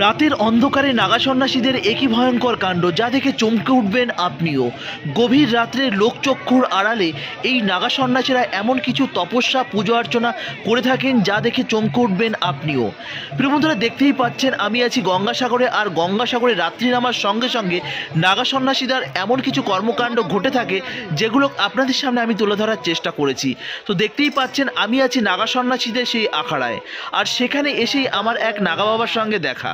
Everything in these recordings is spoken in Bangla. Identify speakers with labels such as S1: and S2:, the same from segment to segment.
S1: রাতের অন্ধকারে নাগা সন্ন্যাসীদের একই ভয়ঙ্কর কাণ্ড যা দেখে চমকে উঠবেন আপনিও। গভীর রাত্রে লোকচক্ষুর আড়ালে এই নাগা সন্ন্যাসীরা এমন কিছু তপস্যা পুজো অর্চনা করে থাকেন যা দেখে চমকে উঠবেন আপনিও। প্রিয় বন্ধুরা, দেখতেই পাচ্ছেন আমি আছি গঙ্গাসাগরে, আর গঙ্গাসাগরে রাত্রি নামার সঙ্গে সঙ্গে নাগা সন্ন্যাসীদের এমন কিছু কর্মকাণ্ড ঘটে থাকে যেগুলো আপনাদের সামনে আমি তুলে ধরার চেষ্টা করেছি। তো দেখতেই পাচ্ছেন আমি আছি নাগা সন্ন্যাসীদের সেই আখাড়ায়, আর সেখানে এসেই আমার এক নাগা বাবার সঙ্গে দেখা।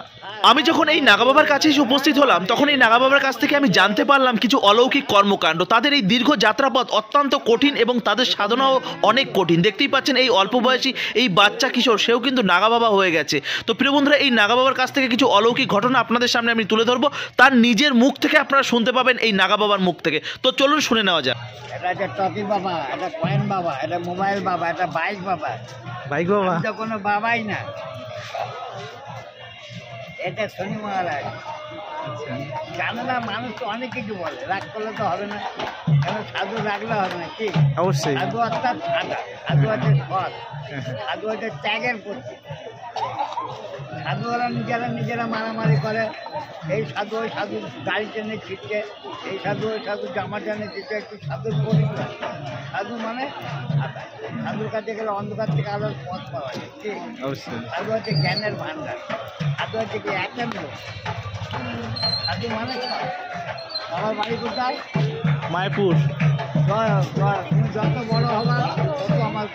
S1: আমি যখন এই নাগা বাবার কাছে এসে উপস্থিত হলাম তখন এই নাগা বাবার কাছ থেকে আমি জানতে পারলাম কিছু অলৌকিক কর্মকাণ্ড। তাদের এই দীর্ঘ যাত্রাপথ অত্যন্ত কঠিন এবং তাদের সাধনাও অনেক কঠিন। দেখতেই পাচ্ছেন এই অল্প বয়সী এই বাচ্চা কিশোর, সেও কিন্তু নাগা বাবা হয়ে গেছে। তো প্রিয় বন্ধুরা, এই নাগা বাবার কাছ থেকে কিছু অলৌকিক ঘটনা আপনাদের সামনে আমি তুলে ধরবো, তার নিজের মুখ থেকে আপনারা শুনতে পাবেন এই নাগা বাবার মুখ থেকে। তো চলুন শুনে নেওয়া যাক।
S2: এটা একটা টকি বাবা, এটা কয়েন বাবা, এটা মোবাইল বাবা, এটা বাইক বাবা।
S1: বাইক বাবা
S2: তো কোনো বাবাই না, এটা শনি মহারাজ। জানে না মানুষ তো অনেক কিছু বলে, রাগ করলে তো হবে না, কেন সাধু রাখলে হবে না, কি
S1: অবশ্যই।
S2: সাধু অর্থাৎ সাদা, সাধু হচ্ছে সৎ, সাধু হচ্ছে ত্যাগের প্রতি। সাধুরা নিজেরা মারামারি করে, এই সাধু ওই সাধু গাড়ি টেনে ছিটকে, এই সাধু ওই সাধু জামা টেনে ছিটকে, একটু সাধুর পরিচয়। সাধু মানে সাদা, সাধুর কাছে গেলে অন্ধকার থেকে আলোর পথ পাওয়া যায়, ঠিক সাধু হচ্ছে জ্ঞানের ভাণ্ডার, সাধু হচ্ছে কি একেন্দ্র। সাধু মানে আমার বাড়ি কোথায়?
S1: মায়াপুর।
S2: তুমি যত বড় হবা তত আমার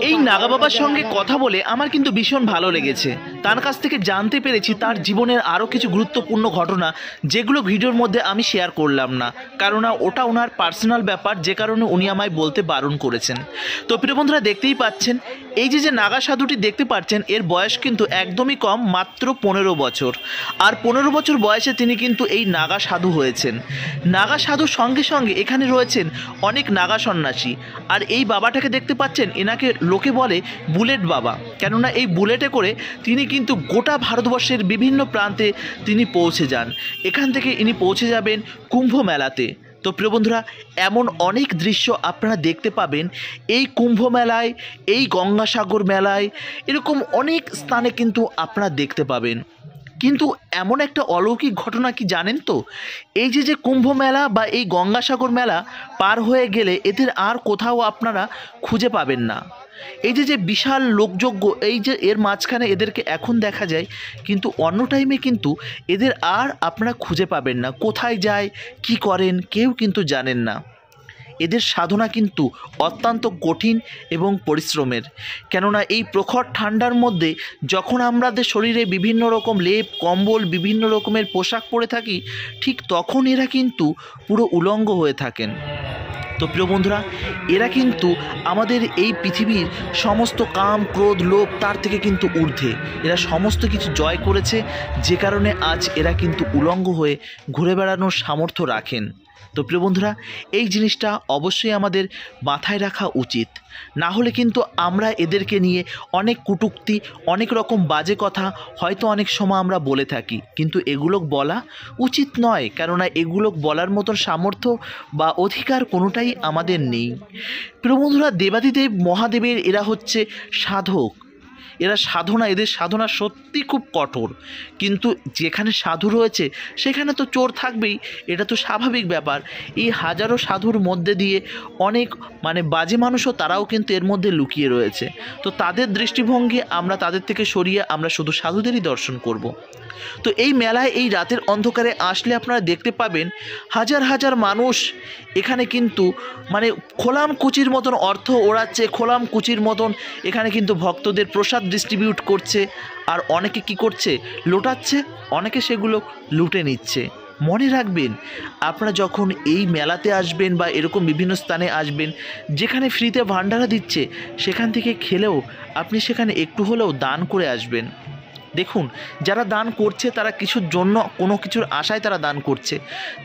S1: এই নাগা বাবার সঙ্গে কথা বলে আমার কিন্তু ভীষণ ভালো লেগেছে। তার কাছ থেকে জানতে পেরেছি তার জীবনের আরও কিছু গুরুত্বপূর্ণ ঘটনা, যেগুলো ভিডিওর মধ্যে আমি শেয়ার করলাম না, কারণ ওটা ওনার পার্সোনাল ব্যাপার, যে কারণে উনি আমায় বলতে বারণ করেছেন। তো প্রিয় বন্ধুরা, দেখতেই পাচ্ছেন এই যে নাগা সাধুটি দেখতে পাচ্ছেন, এর বয়স কিন্তু একদমই কম, মাত্র 15 বছর। আর 15 বছর বয়সে তিনি কিন্তু এই নাগা সাধু হয়েছেন। নাগা সাধুর সঙ্গে সঙ্গে এখানে রয়েছেন অনেক নাগা সন্ন্যাসী। আর এই বাবাটাকে দেখতে পাচ্ছেন, এনাকে লোকে বলে বুলেট বাবা, কেননা এই বুলেটে করে তিনি কিন্তু গোটা ভারতবর্ষের বিভিন্ন প্রান্তে তিনি পৌঁছে যান। এখান থেকে ইনি পৌঁছে যাবেন কুম্ভ মেলাতে। তো প্রিয় বন্ধুরা, এমন অনেক দৃশ্য আপনারা দেখতে পাবেন এই কুম্ভ মেলায়, এই গঙ্গাসাগর মেলায়, এরকম অনেক স্থানে কিন্তু আপনারা দেখতে পাবেন। কিন্তু এমন একটা অলৌকিক ঘটনা কি জানেন তো, এই যে কুম্ভ মেলা বা এই গঙ্গাসাগর মেলা পার হয়ে গেলে এদের আর কোথাও আপনারা খুঁজে পাবেন না। এই যে বিশাল লোকযজ্ঞ, এই যে এর মাঝখানে এদেরকে এখন দেখা যায়, কিন্তু অন্য টাইমে কিন্তু এদের আর আপনারা খুঁজে পাবেন না। কোথায় যায়, কি করেন, কেউ কিন্তু জানেন না। এদের সাধনা কিন্তু অত্যন্ত কঠিন এবং পরিশ্রমের, কেননা এই প্রখর ঠান্ডার মধ্যে যখন আমাদের শরীরে বিভিন্ন রকম লেপ কম্বল বিভিন্ন রকমের পোশাক পরে থাকি, ঠিক তখন এরা কিন্তু পুরো উলঙ্গ হয়ে থাকেন। তো প্রিয় বন্ধুরা, এরা কিন্তু আমাদের এই পৃথিবীর সমস্ত কাম ক্রোধ লোভ তার থেকে কিন্তু ঊর্ধ্বে, এরা সমস্ত কিছু জয় করেছে, যে কারণে আজ এরা কিন্তু উলঙ্গ হয়ে ঘুরে বেড়ানোর সামর্থ্য রাখেন। তো প্রিয় বন্ধুরা, এই জিনিসটা অবশ্যই আমাদের মাথায় রাখা উচিত, না হলে কিন্তু আমরা এদেরকে নিয়ে অনেক কটূক্তি অনেক রকম বাজে কথা হয়তো অনেক সময় আমরা বলে থাকি, কিন্তু এগুলো বলা উচিত নয়, কেননা এগুলো বলার মতন সামর্থ্য বা অধিকার কোনোটাই আমাদের নেই। প্রিয় বন্ধুরা, দেবাদিদেব মহাদেবের এরা হচ্ছে সাধক, এরা সাধনা, এদের সাধনা সত্যি খুব কঠোর। কিন্তু যেখানে সাধু রয়েছে সেখানে তো চোর থাকবেই, এটা তো স্বাভাবিক ব্যাপার। এই হাজারো সাধুর মধ্যে দিয়ে অনেক বাজে মানুষও তারাও কিন্তু এর মধ্যে লুকিয়ে রয়েছে। তো তাদের দৃষ্টিভঙ্গি আমরা তাদের থেকে সরিয়ে আমরা শুধু সাধুদেরই দর্শন করব। তো এই মেলায় এই রাতের অন্ধকারে আসলে আপনারা দেখতে পাবেন হাজার হাজার মানুষ এখানে কিন্তু খোলাম কুচির মতন অর্থ ওড়াচ্ছে, খোলাম কুচির মতন এখানে কিন্তু ভক্তদের প্রসাদ ডিস্ট্রিবিউট করছে। আর অনেকে কি করছে, লোটাচ্ছে, অনেকে সেগুলো লুটে নিচ্ছে। মনে রাখবেন, আপনারা যখন এই মেলাতে আসবেন বা এরকম বিভিন্ন স্থানে আসবেন যেখানে ফ্রিতে ভান্ডারা দিচ্ছে, সেখান থেকে খেলেও আপনি সেখানে একটু হলেও দান করে আসবেন। দেখুন, যারা দান করছে তারা কিছুর জন্য, কোনো কিছুর আশায় তারা দান করছে,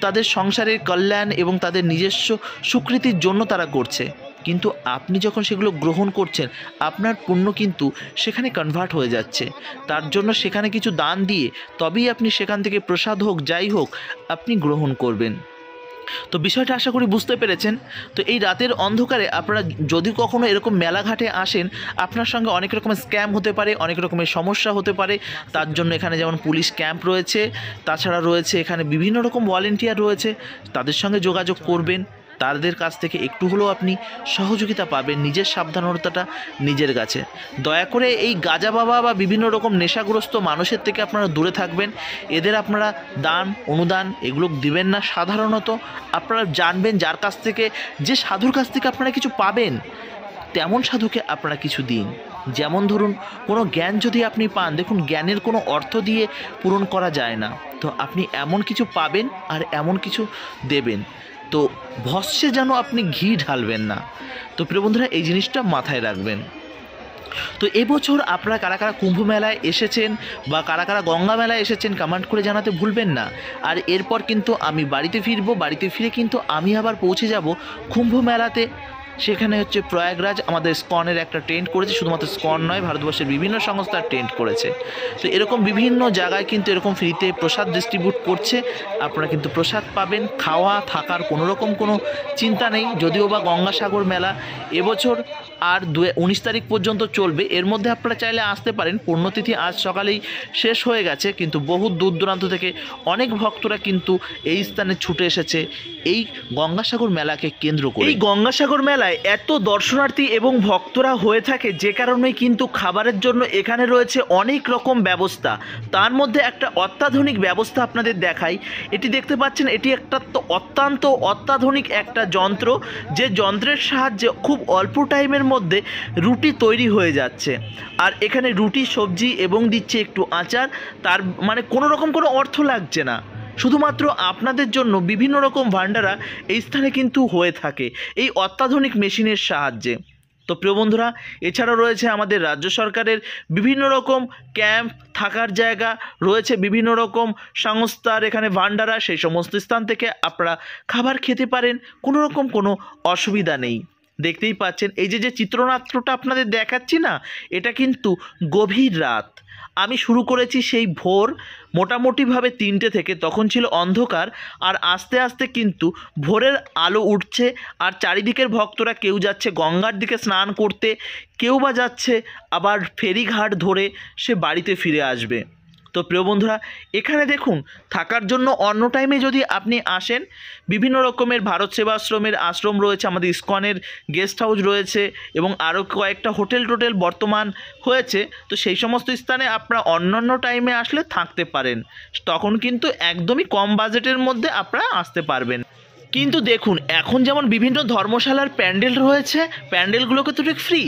S1: তাদের সংসারের কল্যাণ এবং তাদের নিজস্ব স্বীকৃতির জন্য তারা করছে। কিন্তু আপনি যখন সেগুলো গ্রহণ করছেন, আপনার পুণ্য কিন্তু সেখানে কনভার্ট হয়ে যাচ্ছে। তার জন্য সেখানে কিছু দান দিয়ে তবেই আপনি সেখান থেকে প্রসাদ হোক যাই হোক আপনি গ্রহণ করবেন। তো বিষয়টা আশা করি বুঝতে পেরেছেন। তো এই রাতের অন্ধকারে আপনারা যদি কখনো এরকম মেলাঘাটে আসেন, আপনার সঙ্গে অনেক রকমের স্ক্যাম হতে পারে, অনেক রকমের সমস্যা হতে পারে। তার জন্য এখানে যেমন পুলিশ ক্যাম্প রয়েছে, তাছাড়া রয়েছে এখানে বিভিন্ন রকম ভলেন্টিয়ার রয়েছে, তাদের সঙ্গে যোগাযোগ করবেন। তাদের কাছ থেকে একটু হলেও আপনি সহযোগিতা পাবেন, নিজের সাবধানতাটা নিজের কাছে। দয়া করে এই গাঁজা বাবা বা বিভিন্ন রকম নেশাগ্রস্ত মানুষের থেকে আপনারা দূরে থাকবেন। এদের আপনারা দান অনুদান এগুলো দিবেন না। সাধারণত আপনারা জানবেন যার কাছ থেকে, যে সাধুর কাছ থেকে আপনারা কিছু পাবেন, তেমন সাধুকে আপনারা কিছু দিন। যেমন ধরুন কোনো জ্ঞান যদি আপনি পান, দেখুন জ্ঞানের কোনো অর্থ দিয়ে পূরণ করা যায় না। তো আপনি এমন কিছু পাবেন আর এমন কিছু দেবেন, তো ভস্যে যেন আপনি ঘি ঢালবেন না। তো প্রিয় বন্ধুরা, এই জিনিসটা মাথায় রাখবেন। তো এবছর আপনারা কারা কারা কুম্ভ মেলায় এসেছেন বা কারা কারা গঙ্গা মেলায় এসেছেন কমেন্ট করে জানাতে ভুলবেন না। আর এরপর কিন্তু আমি বাড়িতে ফিরবো, বাড়িতে ফিরে কিন্তু আমি আবার পৌঁছে যাব কুম্ভ মেলাতে। সেখানে হচ্ছে প্রয়াগরাজ আমাদের স্কনের একটা টেন্ট করেছে, শুধুমাত্র স্কন নয়, ভারতবর্ষের বিভিন্ন সংস্থার টেন্ট করেছে। তো এরকম বিভিন্ন জায়গায় কিন্তু এরকম ফ্রিতে প্রসাদ ডিস্ট্রিবিউট করছে। আপনারা কিন্তু প্রসাদ পাবেন, খাওয়া থাকার কোনো রকম কোনো চিন্তা নেই। যদিও বা গঙ্গাসাগর মেলা এবছর আর 19 তারিখ পর্যন্ত চলবে, এর মধ্যে আপনারা চাইলে আসতে পারেন। পুণ্যতিথি আজ সকালেই শেষ হয়ে গেছে, কিন্তু বহু দূর দূরান্ত থেকে অনেক ভক্তরা কিন্তু এই স্থানে ছুটে এসেছে এই গঙ্গাসাগর মেলাকে কেন্দ্র করে। এই গঙ্গাসাগর মেলায় এত দর্শনার্থী এবং ভক্তরা হয়ে থাকে, যে কারণে কিন্তু খাবারের জন্য এখানে রয়েছে অনেক রকম ব্যবস্থা। তার মধ্যে একটা অত্যাধুনিক ব্যবস্থা আপনাদের দেখাই। এটি দেখতে পাচ্ছেন, এটি একটা তো অত্যন্ত অত্যাধুনিক একটা যন্ত্র, যে যন্ত্রের সাহায্যে খুব অল্প টাইমের মধ্যে রুটি তৈরি হয়ে যাচ্ছে। আর এখানে রুটি, সবজি এবং দিচ্ছে একটু আচার। তার মানে কোনো রকম কোনো অর্থ লাগছে না, শুধুমাত্র আপনাদের জন্য বিভিন্ন রকম ভান্ডারা এই স্থানে কিন্তু হয়ে থাকে এই অত্যাধুনিক মেশিনের সাহায্যে। তো প্রিয় বন্ধুরা, এছাড়াও রয়েছে আমাদের রাজ্য সরকারের বিভিন্ন রকম ক্যাম্প, থাকার জায়গা রয়েছে, বিভিন্ন রকম সংস্থার এখানে ভান্ডারা, সেই সমস্ত স্থান থেকে আপনারা খাবার খেতে পারেন, কোনো রকম কোনো অসুবিধা নেই। দেখতেই পাচ্ছেন এই যে চিত্রনাট্যটা আপনাদের দেখাচ্ছি না, এটা কিন্তু গভীর রাত। আমি শুরু করেছি সেই ভোর মোটামুটিভাবে 3টে থেকে, তখন ছিল অন্ধকার। আর আস্তে আস্তে কিন্তু ভোরের আলো উঠছে, আর চারিদিকের ভক্তরা কেউ যাচ্ছে গঙ্গার দিকে স্নান করতে, কেউ বা যাচ্ছে আবার ফেরিঘাট ধরে সে বাড়িতে ফিরে আসবে। তো প্রিয় বন্ধুরা, এখানে দেখুন থাকার জন্য অন্য টাইমে যদি আপনি আসেন, বিভিন্ন রকমের ভারত সেবাশ্রমের আশ্রম রয়েছে, আমাদের ইসকনের গেস্ট হাউস রয়েছে এবং আরও কয়েকটা হোটেল টোটেল বর্তমান হয়েছে। তো সেই সমস্ত স্থানে আপনারা অন্যান্য টাইমে আসলে থাকতে পারেন, তখন কিন্তু একদমই কম বাজেটের মধ্যে আপনারা আসতে পারবেন। কিন্তু দেখুন এখন যেমন বিভিন্ন ধর্মশালার প্যান্ডেল রয়েছে, প্যান্ডেলগুলোকে তো ঠিক ফ্রি,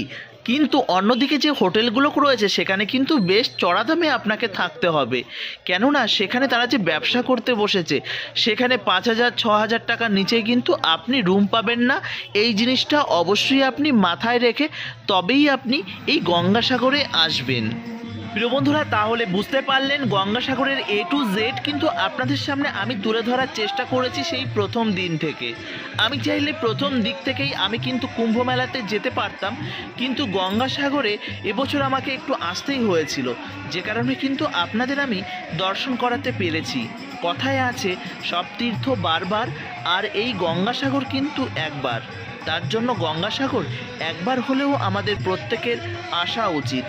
S1: কিন্তু অন্যদিকে যে হোটেলগুলো রয়েছে সেখানে কিন্তু বেশ চড়া দামে আপনাকে থাকতে হবে। কেননা সেখানে তারা যে ব্যবসা করতে বসেছে, সেখানে 5,000 6,000 টাকার নিচে কিন্তু আপনি রুম পাবেন না। এই জিনিসটা অবশ্যই আপনি মাথায় রেখে তবেই আপনি এই গঙ্গাসাগরে আসবেন। প্রিয় বন্ধুরা, তাহলে বুঝতে পারলেন গঙ্গাসাগরের A to Z কিন্তু আপনাদের সামনে আমি তুলে ধরার চেষ্টা করেছি সেই প্রথম দিন থেকে। আমি চাইলে প্রথম দিক থেকেই আমি কিন্তু কুম্ভ মেলাতে যেতে পারতাম, কিন্তু গঙ্গাসাগরে এবছর আমাকে একটু আসতেই হয়েছিল, যে কারণে কিন্তু আপনাদের আমি দর্শন করাতে পেরেছি। কথায় আছে সব তীর্থ বারবার, আর এই গঙ্গাসাগর কিন্তু একবার। তার জন্য গঙ্গাসাগর একবার হলেও আমাদের প্রত্যেকের আসা উচিত।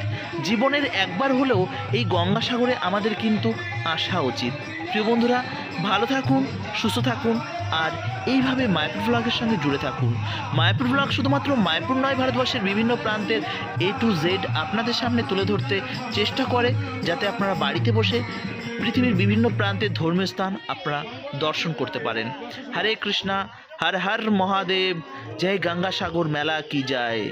S1: জীবনের একবার হলেও এই গঙ্গাসাগরে আমাদের কিন্তু আসা উচিত। প্রিয় বন্ধুরা, ভালো থাকুন, সুস্থ থাকুন, আর এইভাবে মায়াপুর ব্লগের সঙ্গে জুড়ে থাকুন। মায়াপুর ব্লগ শুধুমাত্র মায়াপুর নয়, ভারতবর্ষের বিভিন্ন প্রান্তের A to Z আপনাদের সামনে তুলে ধরতে চেষ্টা করে, যাতে আপনারা বাড়িতে বসে পৃথিবীর বিভিন্ন প্রান্তের ধর্মীয় স্থান আপনারা দর্শন করতে পারেন। হরে কৃষ্ণা, হর হর মহাদেব, জয় গঙ্গাসাগর মেলা কি যায়।